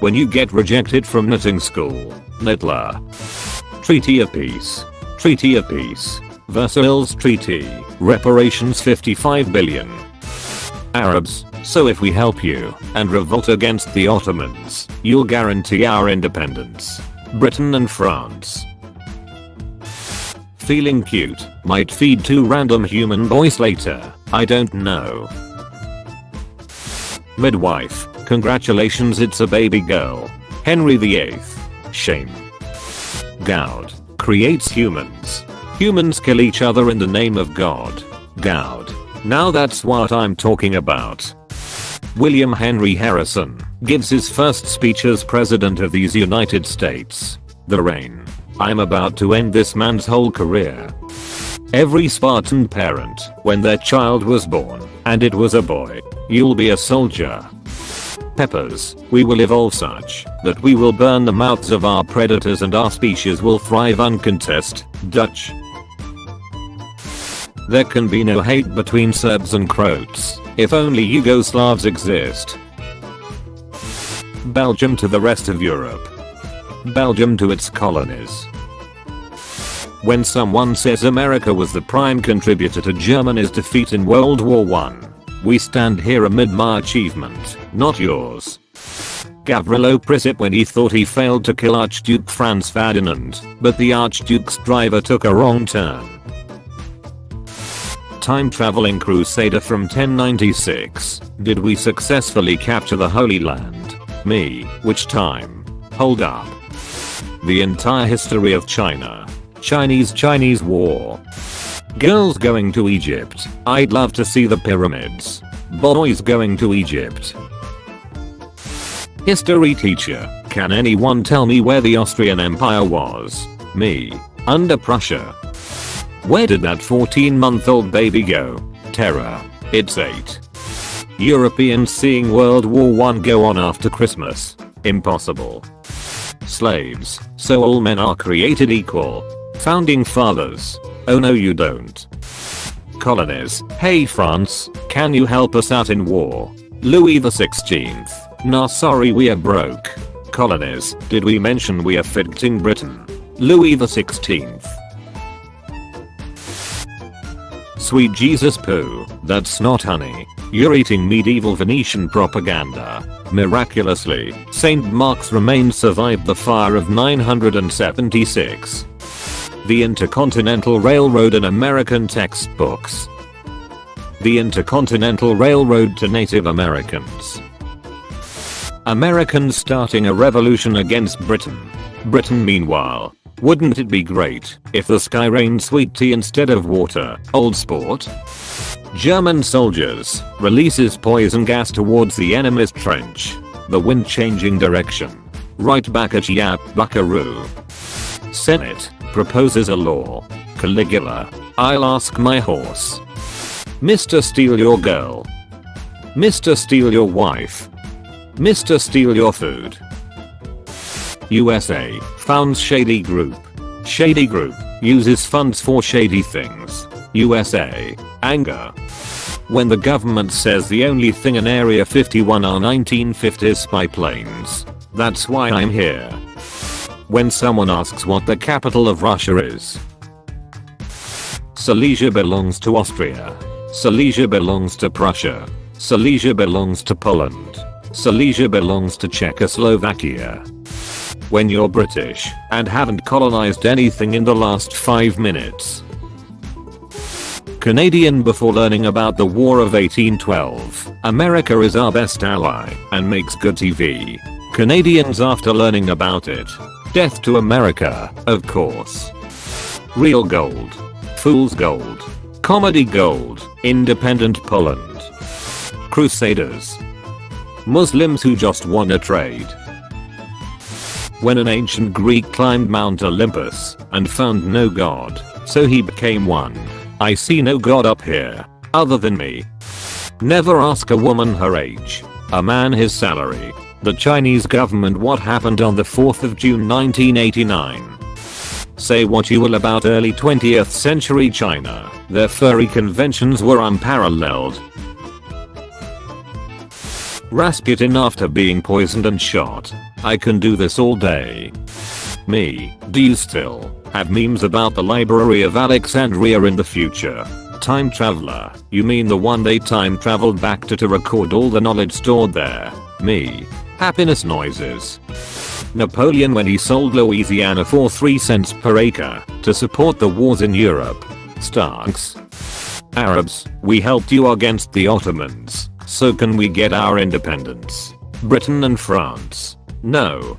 When you get rejected from knitting school, Knitler. Treaty of Peace. Treaty of Peace. Versailles Treaty. Reparations 55 billion. Arabs, so if we help you and revolt against the Ottomans, you'll guarantee our independence. Britain and France. Feeling cute, might feed 2 random human boys later, I don't know. Midwife, congratulations, it's a baby girl. Henry VIII. Shame. Gowd, creates humans. Humans kill each other in the name of God. Gowd. Now that's what I'm talking about. William Henry Harrison gives his first speech as President of these United States. The reign. I'm about to end this man's whole career. Every Spartan parent, when their child was born, and it was a boy, you'll be a soldier. Peppers, we will evolve such that we will burn the mouths of our predators and our species will thrive uncontested. Dutch. There can be no hate between Serbs and Croats, if only Yugoslavs exist. Belgium to the rest of Europe. Belgium to its colonies. When someone says America was the prime contributor to Germany's defeat in World War I, we stand here amid my achievement, not yours. Gavrilo Princip when he thought he failed to kill Archduke Franz Ferdinand, but the Archduke's driver took a wrong turn. Time traveling crusader from 1096, did we successfully capture the Holy Land? Me, which time? Hold up. The entire history of China. Chinese War. Girls going to Egypt, I'd love to see the pyramids. Boys going to Egypt. History teacher, can anyone tell me where the Austrian Empire was? Me. Under Prussia. Where did that 14-month-old baby go? Terror. It's 8. Europeans seeing World War I go on after Christmas. Impossible. Slaves, so all men are created equal. Founding fathers. Oh no you don't. Colonies, hey France, can you help us out in war? Louis XVI. Nah sorry we are broke. Colonies, did we mention we are fitting Britain? Louis XVI. Sweet Jesus poo, that's not honey. You're eating medieval Venetian propaganda. Miraculously, St. Mark's remains survived the fire of 976. The Intercontinental Railroad in American textbooks. The Intercontinental Railroad to Native Americans. Americans starting a revolution against Britain. Britain meanwhile. Wouldn't it be great if the sky rained sweet tea instead of water, old sport? German soldiers releases poison gas towards the enemy's trench. The wind changing direction. Right back at ya, buckaroo. Senate proposes a law. Caligula, I'll ask my horse. Mr. Steal your girl. Mr. Steal your wife. Mr. Steal your food. USA founds shady group. Shady group uses funds for shady things. USA. Anger. When the government says the only thing in Area 51 are 1950s spy planes. That's why I'm here. When someone asks what the capital of Russia is. Silesia belongs to Austria. Silesia belongs to Prussia. Silesia belongs to Poland. Silesia belongs to Czechoslovakia. When you're British and haven't colonized anything in the last 5 minutes. Canadian before learning about the War of 1812. America is our best ally and makes good TV. Canadians after learning about it. Death to America, of course. Real gold. Fool's gold. Comedy gold. Independent Poland. Crusaders. Muslims who just wanna trade. When an ancient Greek climbed Mount Olympus and found no god, so he became one. I see no god up here, other than me. Never ask a woman her age, a man his salary. The Chinese government what happened on the 4th of June 1989. Say what you will about early 20th century China, their furry conventions were unparalleled. Rasputin after being poisoned and shot. I can do this all day. Me, do you still have memes about the Library of Alexandria in the future? Time traveler, you mean the one they time traveled back to record all the knowledge stored there? Me, happiness noises. Napoleon when he sold Louisiana for 3 cents per acre to support the wars in Europe. Starks. Arabs, we helped you against the Ottomans, so can we get our independence? Britain and France. No.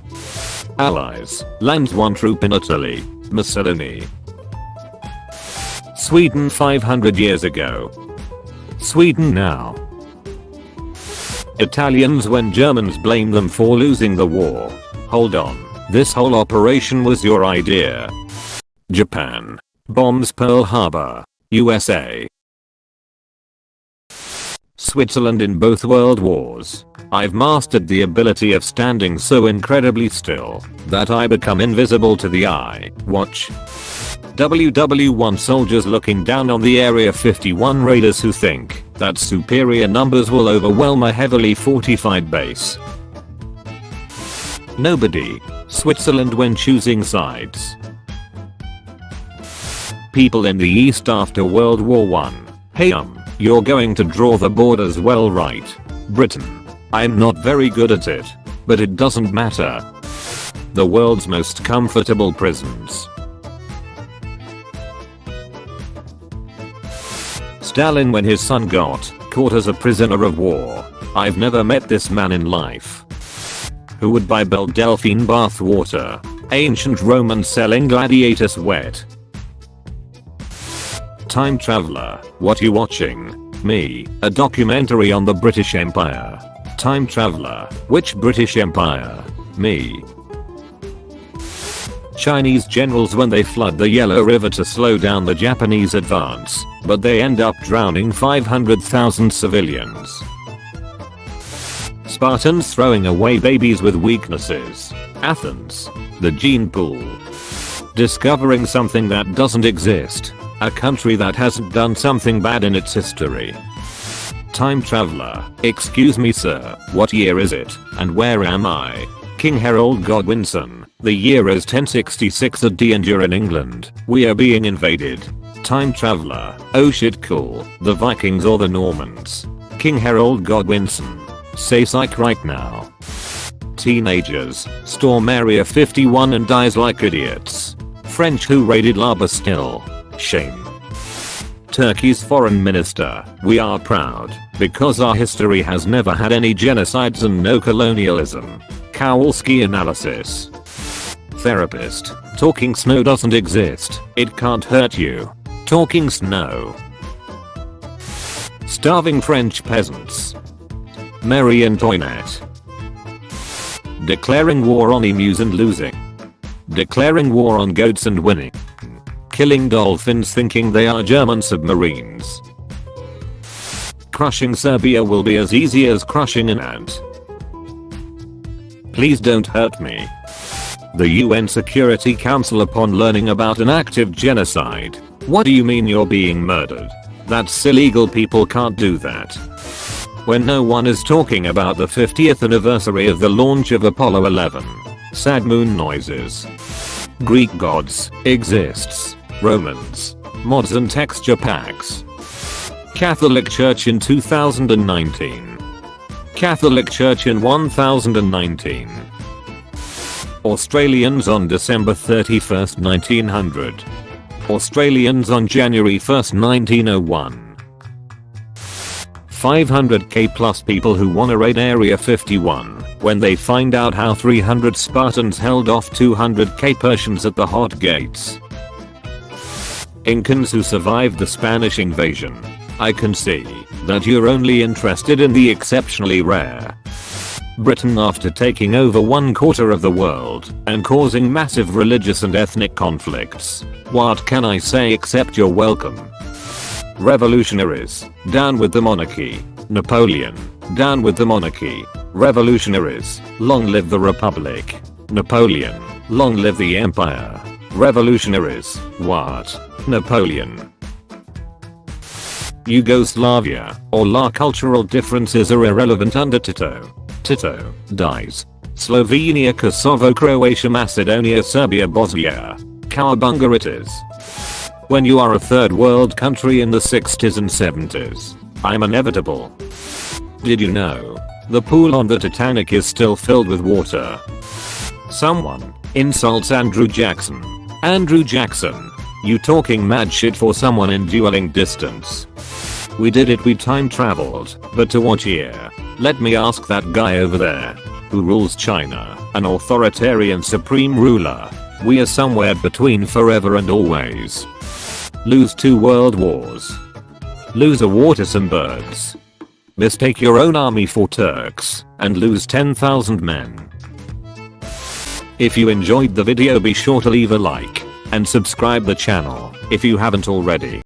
Allies, lands 1 troop in Italy, Mussolini. Sweden 500 years ago. Sweden now. Italians when Germans blame them for losing the war. Hold on, this whole operation was your idea. Japan. Bombs Pearl Harbor, USA. Switzerland in both world wars. I've mastered the ability of standing so incredibly still that I become invisible to the eye. Watch. WW1 soldiers looking down on the Area 51 raiders who think that superior numbers will overwhelm a heavily fortified base. Nobody. Switzerland when choosing sides. People in the East after World War I. Hey you're going to draw the borders well, right? Britain. I'm not very good at it, but it doesn't matter. The world's most comfortable prisons. Stalin when his son got caught as a prisoner of war. I've never met this man in life. Who would buy Belle Delphine bath water? Ancient Romans selling gladiator sweat. Time traveler, what you watching? Me, a documentary on the British Empire. Time traveler, which British Empire? Me. Chinese generals when they flood the Yellow River to slow down the Japanese advance, but they end up drowning 500,000 civilians. Spartans throwing away babies with weaknesses. Athens. The gene pool. Discovering something that doesn't exist. A country that hasn't done something bad in its history. Time traveler, excuse me sir, what year is it, and where am I? King Harold Godwinson, the year is 1066 AD and you're in England, we are being invaded. Time traveler, oh shit cool, the Vikings or the Normans? King Harold Godwinson, say psych right now. Teenagers, storm Area 51 and dies like idiots. French who raided La Bastille. Shame. Turkey's foreign minister, we are proud, because our history has never had any genocides and no colonialism. Kowalski analysis. Therapist, talking snow doesn't exist, it can't hurt you. Talking snow. Starving French peasants. Marie Antoinette. Declaring war on emus and losing. Declaring war on goats and winning. Killing dolphins thinking they are German submarines. Crushing Serbia will be as easy as crushing an ant. Please don't hurt me. The UN Security Council upon learning about an active genocide. What do you mean you're being murdered? That's illegal, people can't do that. When no one is talking about the 50th anniversary of the launch of Apollo 11. Sad moon noises. Greek gods exists. Romans. Mods and texture packs. Catholic Church in 2019. Catholic Church in 1019. Australians on December 31st 1900. Australians on January 1st 1901. 500k plus people who wanna raid Area 51 when they find out how 300 Spartans held off 200k Persians at the hot gates. Incans who survived the Spanish invasion. I can see that you're only interested in the exceptionally rare. Britain after taking over 1/4 of the world and causing massive religious and ethnic conflicts. What can I say except you're welcome? Revolutionaries, down with the monarchy. Napoleon, down with the monarchy. Revolutionaries, long live the Republic. Napoleon, long live the Empire. Revolutionaries, what? Napoleon. Yugoslavia or La. Cultural differences are irrelevant under Tito. Tito dies. Slovenia, Kosovo, Croatia, Macedonia, Serbia, Bosnia. Cowabunga it is. When you are a third world country in the 60s and 70s, I'm inevitable. Did you know? The pool on the Titanic is still filled with water. Someone insults Andrew Jackson. Andrew Jackson, you talking mad shit for someone in dueling distance. We did it, we time traveled, but to what year? Let me ask that guy over there. Who rules China? An authoritarian supreme ruler. We are somewhere between forever and always. Lose 2 world wars. Lose a war to some birds. Mistake your own army for Turks and lose 10,000 men. If you enjoyed the video, be sure to leave a like and subscribe the channel if you haven't already.